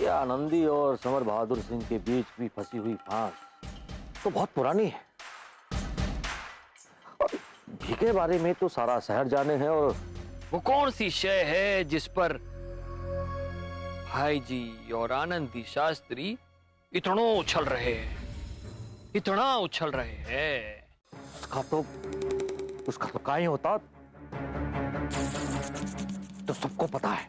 ये आनंदी और समर बहादुर सिंह के बीच भी फंसी हुई फांस तो बहुत पुरानी है। और घी के बारे में तो सारा शहर जाने हैं। और वो कौन सी शय है जिस पर भाई जी और आनंदी शास्त्री इतना उछल रहे हैं, इतना उछल रहे हैं? उसका तो काहे होता तो सबको पता है,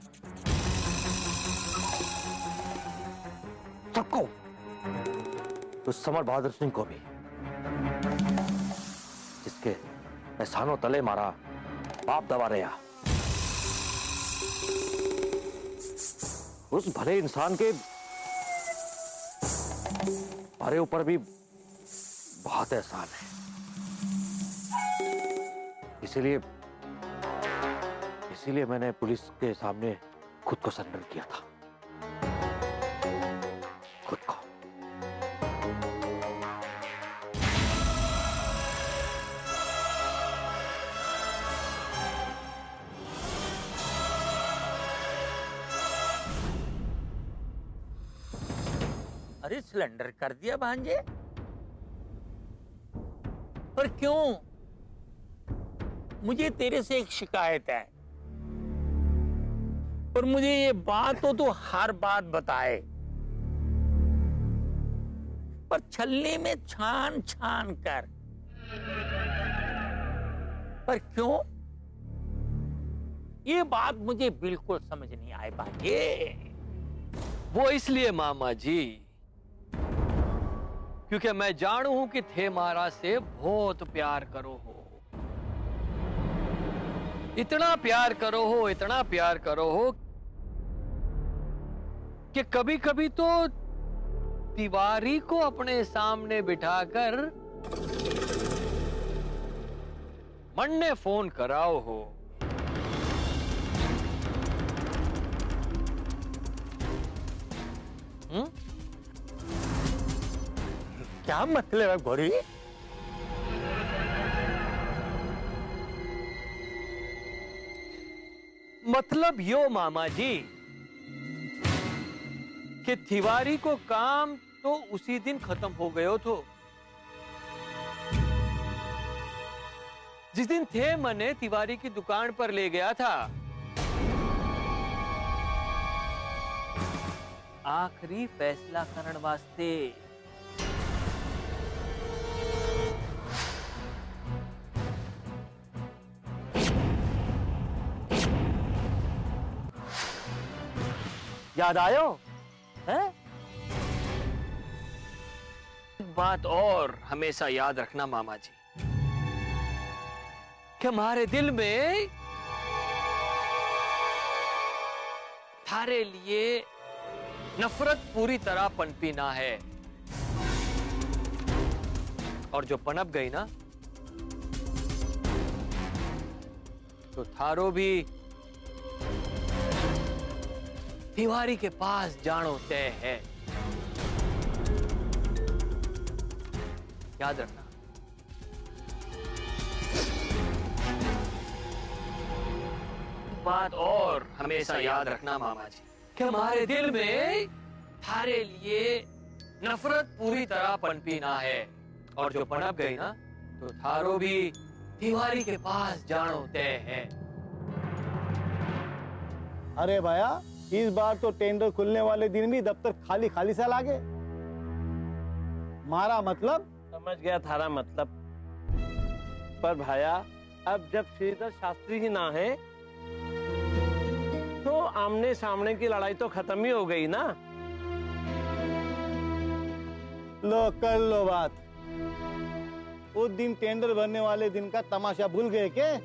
सबको, तो समर बहादुर सिंह को भी, जिसके एहसानों तले मारा बाप दबा रहा। उस भले इंसान के हमारे ऊपर भी बहुत एहसान है। इसीलिए मैंने पुलिस के सामने खुद को सरेंडर किया था, खुद को। अरे सिलेंडर कर दिया भांजे? पर क्यों? मुझे तेरे से एक शिकायत है, पर मुझे ये बात तो तू हर बात बताए, पर छलनी में छान छान कर। पर क्यों? ये बात मुझे बिल्कुल समझ नहीं आई भांजे। वो इसलिए मामा जी क्योंकि मैं जानू हूं कि थे मारा से बहुत प्यार करो हो, इतना प्यार करो हो, इतना प्यार करो हो कि कभी कभी तो तिवारी को अपने सामने बिठाकर मन्ने फोन कराओ हो। क्या मतलब है घोड़ी? मतलब यो मामा जी कि तिवारी को काम तो उसी दिन खत्म हो गयो थो जिस दिन थे मने तिवारी की दुकान पर ले गया था आखिरी फैसला करने वास्ते। याद आयो है? एक बात और हमेशा याद रखना मामा जी कि हमारे दिल में थारे लिए नफरत पूरी तरह पनपी ना है, और जो पनप गई ना तो थारो भी तिवारी के पास जानो तय है। याद रखना। बात और हमेशा याद रखना मामा जी कि हमारे दिल में थारे लिए नफरत पूरी तरह पनपी ना है, और जो पनप गई ना तो थारो भी तिवारी के पास जानो तय है। अरे भैया, इस बार तो टेंडर खुलने वाले दिन भी दफ्तर खाली खाली सा लागे। मारा मतलब? समझ गया थारा मतलब। पर भाया, अब जब श्रीधर शास्त्री ही ना है तो आमने सामने की लड़ाई तो खत्म ही हो गई ना। लो कर लो बात। उस दिन टेंडर भरने वाले दिन का तमाशा भूल गए के?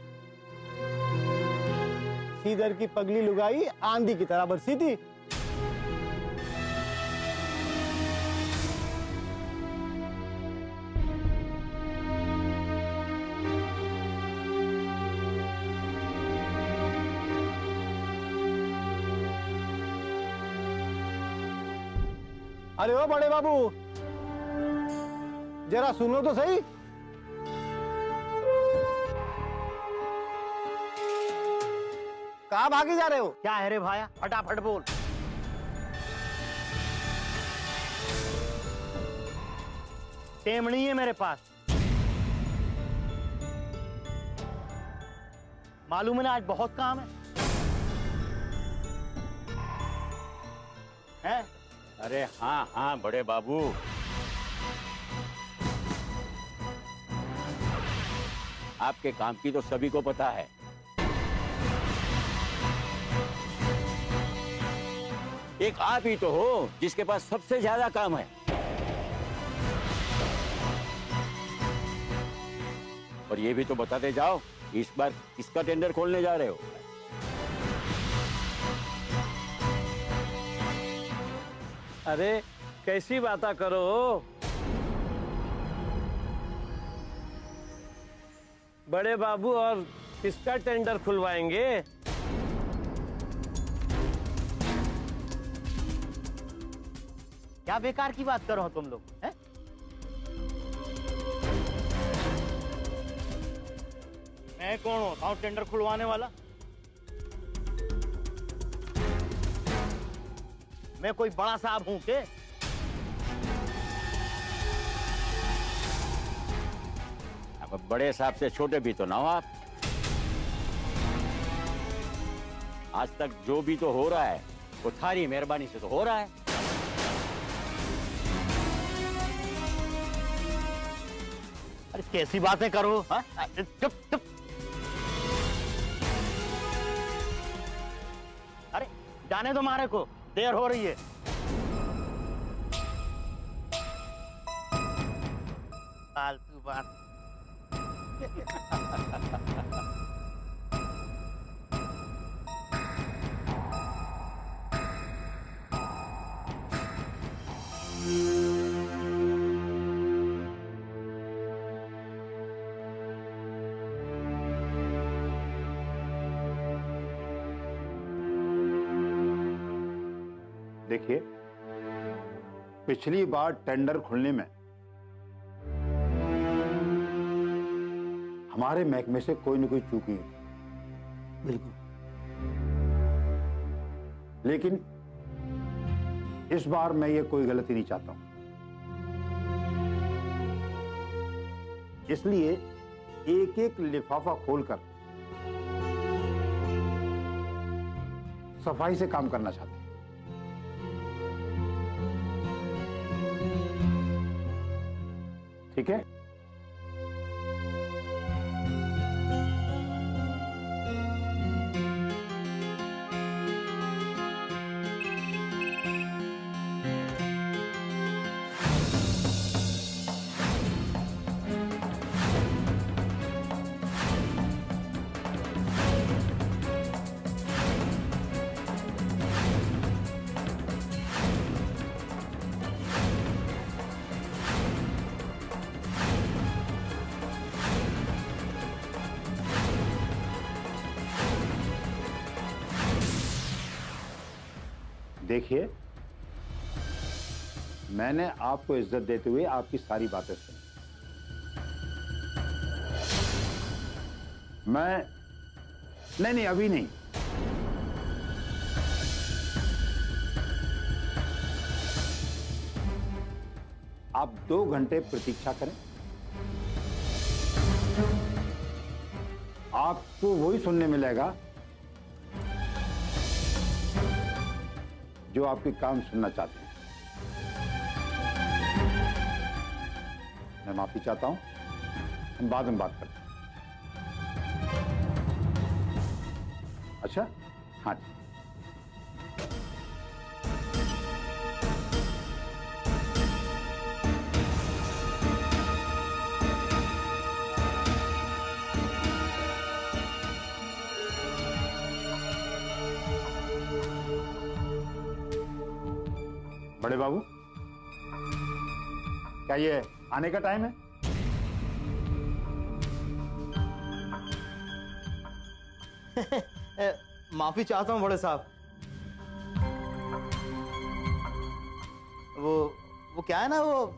श्रीधर की पगली लुगाई आंधी की तरह बरसी थी। अरे ओ बड़े बाबू, जरा सुनो तो सही। कहाँ भागे जा रहे हो? क्या है रे भाया, फटाफट बोल। टेम नहीं है मेरे पास। मालूम है ना, आज बहुत काम है? अरे हाँ हाँ बड़े बाबू, आपके काम की तो सभी को पता है। एक आप ही तो हो जिसके पास सबसे ज्यादा काम है। और ये भी तो बताते जाओ, इस बार किसका टेंडर खोलने जा रहे हो? अरे कैसी बातें करो, बड़े बाबू, और किसका टेंडर खुलवाएंगे? क्या बेकार की बात कर रहे हो तुम लोग, हैं? मैं कौन होता हूँ टेंडर खुलवाने वाला? मैं कोई बड़ा साहब हूं के? अब बड़े साहब से छोटे भी तो ना हो आप। आज तक जो भी तो हो रहा है वो थारी मेहरबानी से तो हो रहा है। अरे कैसी बातें करो, हाँ? चुप चुप। अरे जाने दो मारे को, देर हो रही है। फालतू बात। देखिए, पिछली बार टेंडर खुलने में हमारे महकमे से कोई न कोई चूक हुई थी। बिल्कुल। लेकिन इस बार मैं ये कोई गलती नहीं चाहता हूं, इसलिए एक एक लिफाफा खोलकर सफाई से काम करना चाहते हैं। ठीक है? देखिए, मैंने आपको इज्जत देते हुए आपकी सारी बातें सुनी। नहीं, अभी नहीं। आप 2 घंटे प्रतीक्षा करें, आपको वही सुनने मिलेगा जो आपके काम सुनना चाहते हैं। मैं माफी चाहता हूं, हम बाद में बात करते हैं। अच्छा? हाँ जी। बड़े बाबू, क्या ये आने का टाइम है? माफी चाहता हूँ बड़े साहब। वो क्या है ना, वो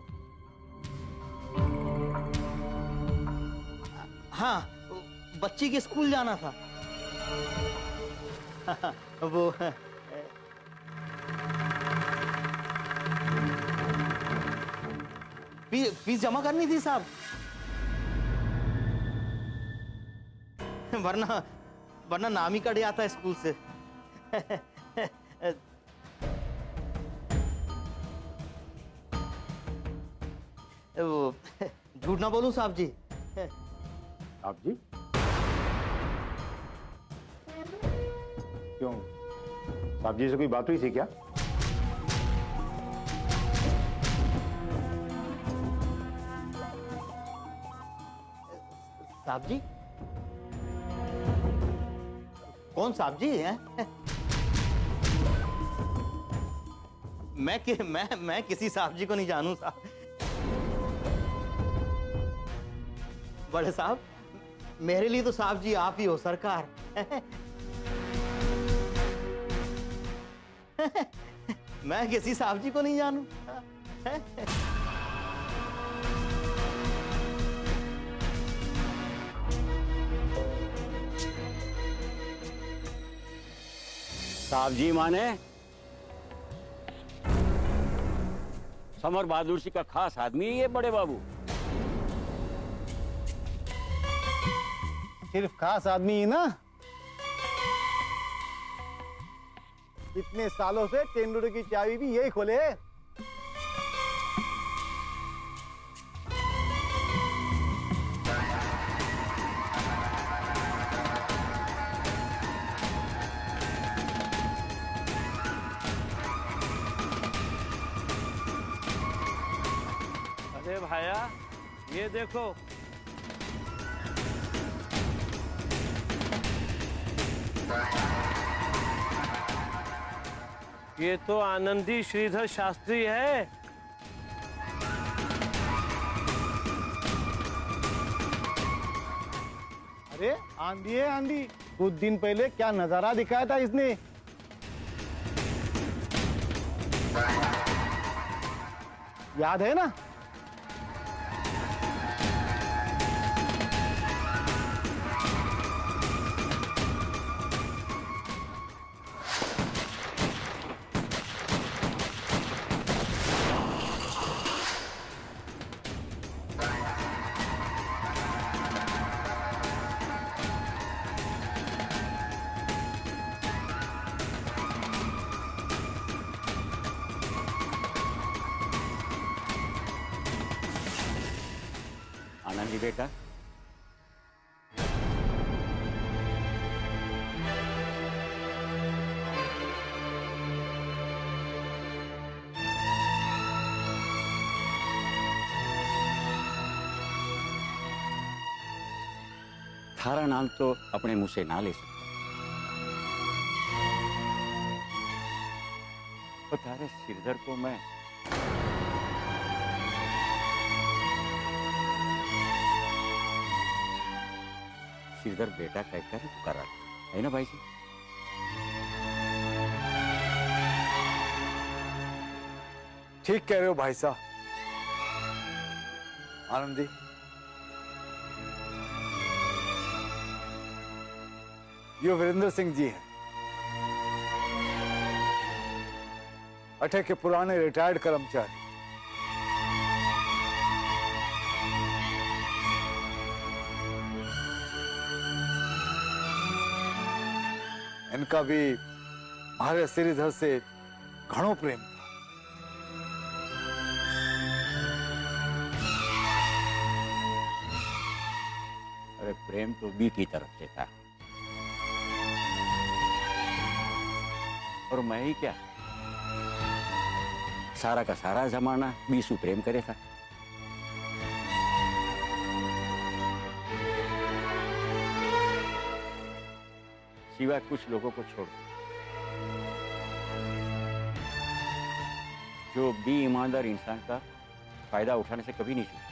हाँ, बच्ची के स्कूल जाना था। वो फीस जमा करनी थी साहब, वरना नाम ही कट जाता है स्कूल से। वो झूठ ना बोलूं साहब जी। आप जी क्यों, साहब जी से कोई बात हुई थी क्या? साहब जी? कौन साहब जी हैं? मैं किसी साहब जी को नहीं जानूं साहब। बड़े साहब, मेरे लिए तो साहब जी आप ही हो सरकार। मैं किसी साहब जी को नहीं जानूं। साहब जी माने समर बहादुर सिंह का खास आदमी है ये बड़े बाबू। सिर्फ खास आदमी ही ना, इतने सालों से तेंदुलकर की चाबी भी यही खोले। अरे भाया ये देखो, ये तो आनंदी श्रीधर शास्त्री है। अरे आंधी है आंधी, कुछ दिन पहले क्या नजारा दिखाया था इसने। याद है ना? आनंदी बेटा, थारा नाम तो अपने मुंह से ना ले सकता, और थारे सिरदर को मैं सिरदर बेटा कहकर ही पुकारा है ना भाई जी? ठीक कह रहे हो भाई साहब। आनंदी, ये वीरेंद्र सिंह जी हैं, अठे के पुराने रिटायर्ड कर्मचारी। इनका भी हमारे श्रीधर से घणो प्रेम था। अरे प्रेम तो बी की तरफ से था, और मैं ही क्या, सारा का सारा जमाना बीसू प्रेम करे था। सिवाय कुछ लोगों को छोड़, जो भी ईमानदार इंसान का फायदा उठाने से कभी नहीं चूका।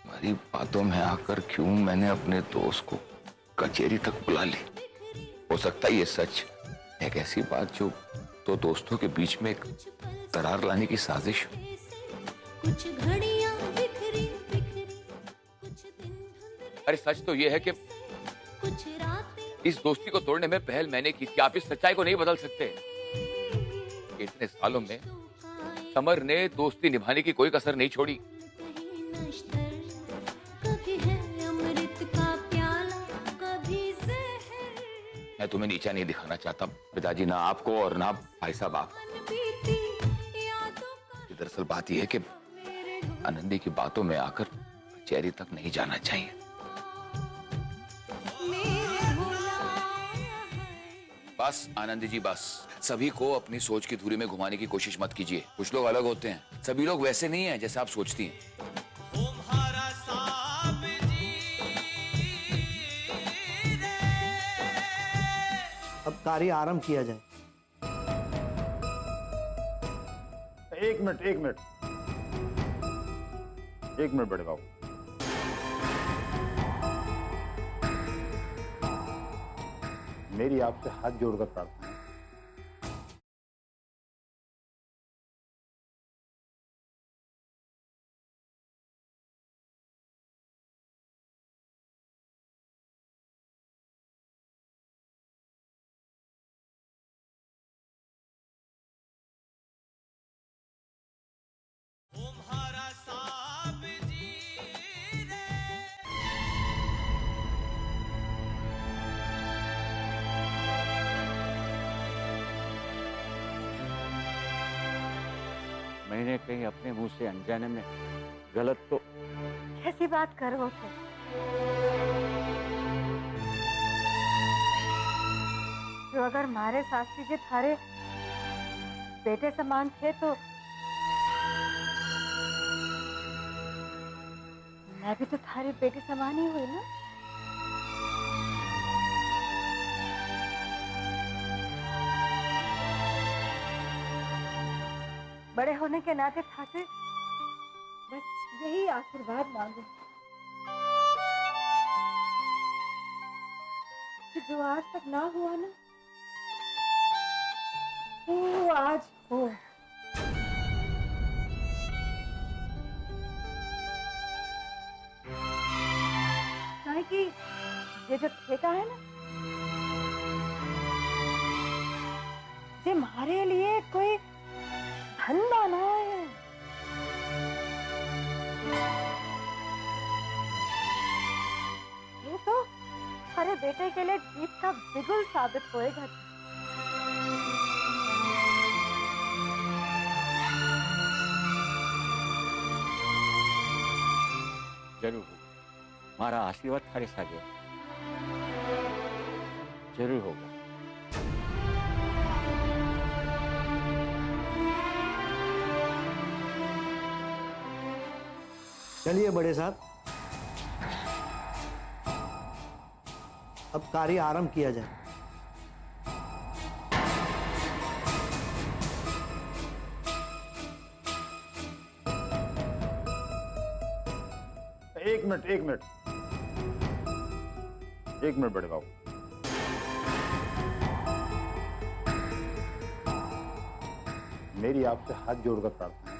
हमारी बातों में आकर क्यों मैंने अपने दोस्त को कचहरी तक बुला ली। हो सकता है ये सच एक ऐसी बात जो दो दोस्तों के बीच में एक दरार लाने की साजिश हो। अरे सच तो ये है कि इस दोस्ती को तोड़ने में पहल मैंने की थी। आप इस सच्चाई को नहीं बदल सकते। इतने सालों में समर ने दोस्ती निभाने की कोई कसर नहीं छोड़ी। मैं तुम्हें नीचा नहीं दिखाना चाहता पिताजी, ना आपको और ना भाई साहब आपको। दरअसल बात यह है कि आनंदी की बातों में आकर कचहरी तक नहीं जाना चाहिए। बस आनंदी जी बस, सभी को अपनी सोच की धुरी में घुमाने की कोशिश मत कीजिए। कुछ लोग अलग होते हैं, सभी लोग वैसे नहीं हैं जैसे आप सोचती हैं। अब कार्य आरंभ किया जाए। एक मिनट बड़े बाबू। मेरी आपसे हाथ जोड़कर प्रार्थना है, मैंने कहीं अपने मुंह से अनजाने में गलत तो कैसी बात कर रहे हो तुम? जो अगर हमारे शास्त्री जी थारे बेटे समान थे तो मैं भी तो थारे बेटे समान ही हुई ना। बड़े होने के नाते ठासे बस यही आशीर्वाद मांगो कि जो आज तक ना हुआ ना वो आज हो। काहे कि ये जो ठेका है ना, ये हमारे लिए कोई धंधा ना है। ये तो हमारे बेटे के लिए जीत का बिगुल साबित होएगा। जरूर होगा। हमारा आशीर्वाद थारे सागे जरूर होगा। चलिए बड़े साहब, अब कार्य आरंभ किया जाए। एक मिनट बड़े बाबू। मेरी आपसे हाथ जोड़कर प्रार्थना है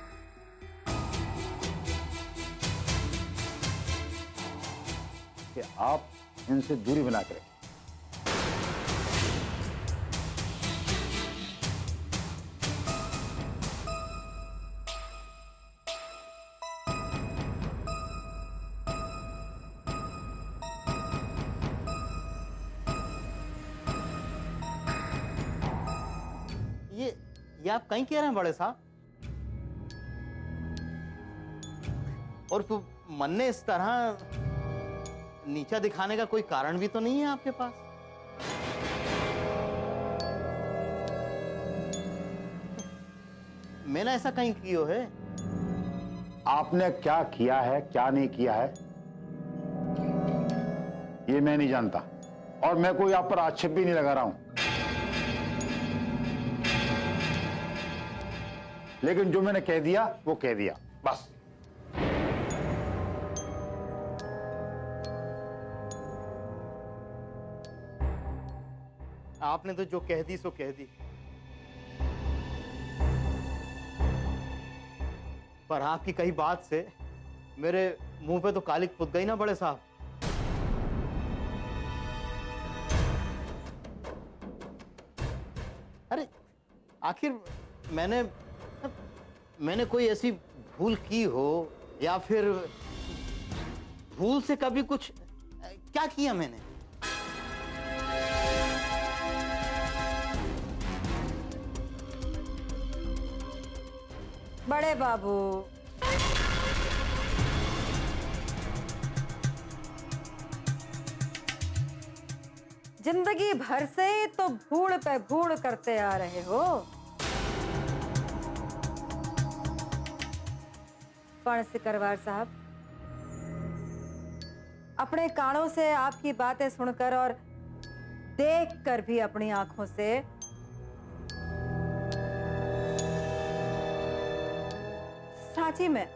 कि आप इनसे दूरी बना के रखें। ये आप कहीं कह रहे हैं बड़े साहब? और तो मन ने इस तरह नीचा दिखाने का कोई कारण भी तो नहीं है आपके पास? मैंने ऐसा कहीं किया है? आपने क्या किया है क्या नहीं किया है ये मैं नहीं जानता, और मैं कोई आप पर आक्षेप भी नहीं लगा रहा हूं, लेकिन जो मैंने कह दिया वो कह दिया बस। आपने तो जो कह दी सो कह दी, पर आपकी कही बात से मेरे मुंह पे तो कालिक पुत गई ना बड़े साहब। आखिर मैंने कोई ऐसी भूल की हो या फिर भूल से कभी कुछ क्या किया मैंने? बड़े बाबू, जिंदगी भर से तो भूड़ पे भूड़ करते आ रहे हो, पण सिकरवार साहब, अपने कानों से आपकी बातें सुनकर और देखकर भी अपनी आंखों से सांची में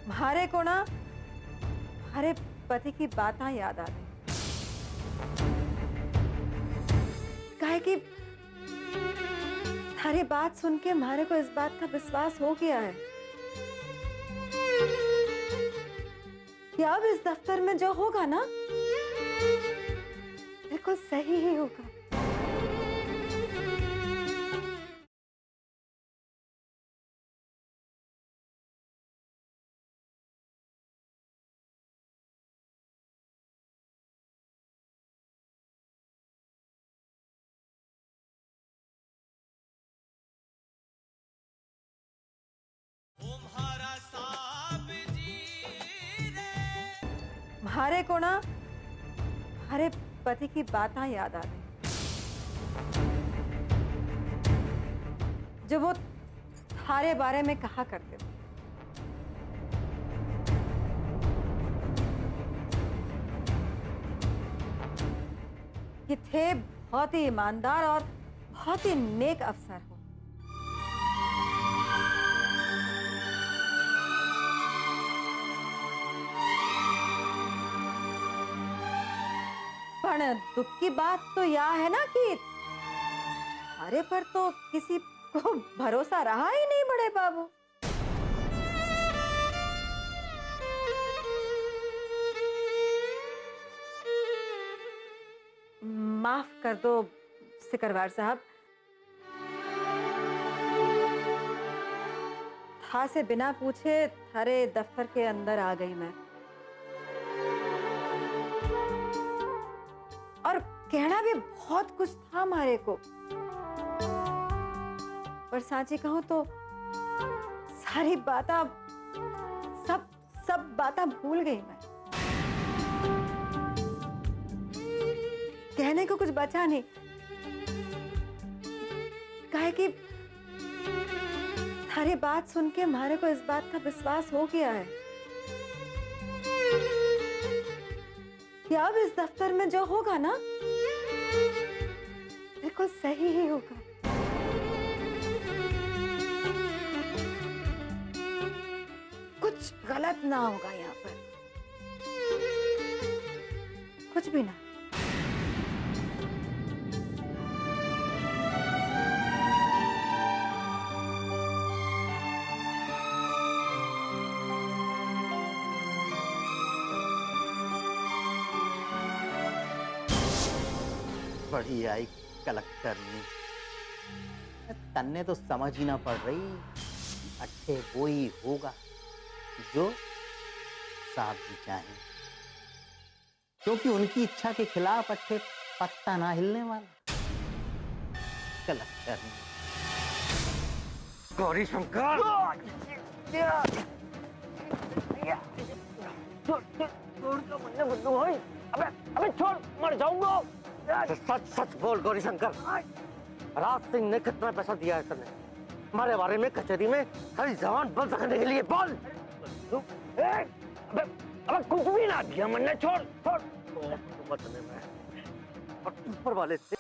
हमारे को ना हमारे पति की बातें याद आ गई। काहे कि थारी बात सुन के हमारे को इस बात का विश्वास हो गया है कि अब इस दफ्तर में जो होगा ना बिल्कुल सही ही होगा। हमारे को ना हमारे पति की बातें याद आ गई जो वो थारे बारे में कहा करते थे कि थे बहुत ही ईमानदार और बहुत ही नेक अफसर हो। दुख की बात तो यह है ना कि हमारे पर तो किसी को भरोसा रहा ही नहीं बड़े बाबू। माफ कर दो सिकरवार साहब, था से बिना पूछे थारे दफ्तर के अंदर आ गई मैं और कहना भी बहुत कुछ था हमारे को, पर सांची कहूं तो सारी बातें सब बातें भूल गई मैं। कहने को कुछ बचा नहीं, काहे कि थारी बात सुन के हमारे को इस बात का विश्वास हो गया है कि अब इस दफ्तर में जो होगा ना बिल्कुल सही ही होगा। कुछ गलत ना होगा यहाँ पर, कुछ भी ना। बड़ी आई कलेक्टरनी, तन्ने तो समझ ही ना पड़ रही। अट्ठे वो ही होगा जो साहब जी चाहें, क्योंकि उनकी इच्छा के खिलाफ अट्ठे पत्ता ना हिलने वाला। कलेक्टरनी गौरी शंकर, अबे छोड़, मर जाऊंगा। सच बोल गौरी शंकर, राज सिंह ने कितना पैसा दिया है तने हमारे बारे में कचहरी में सारी जबान बंद रखने के लिए? बोल। अबे कुछ भी ना दिया मैंने, छोड़। ऊपर वाले से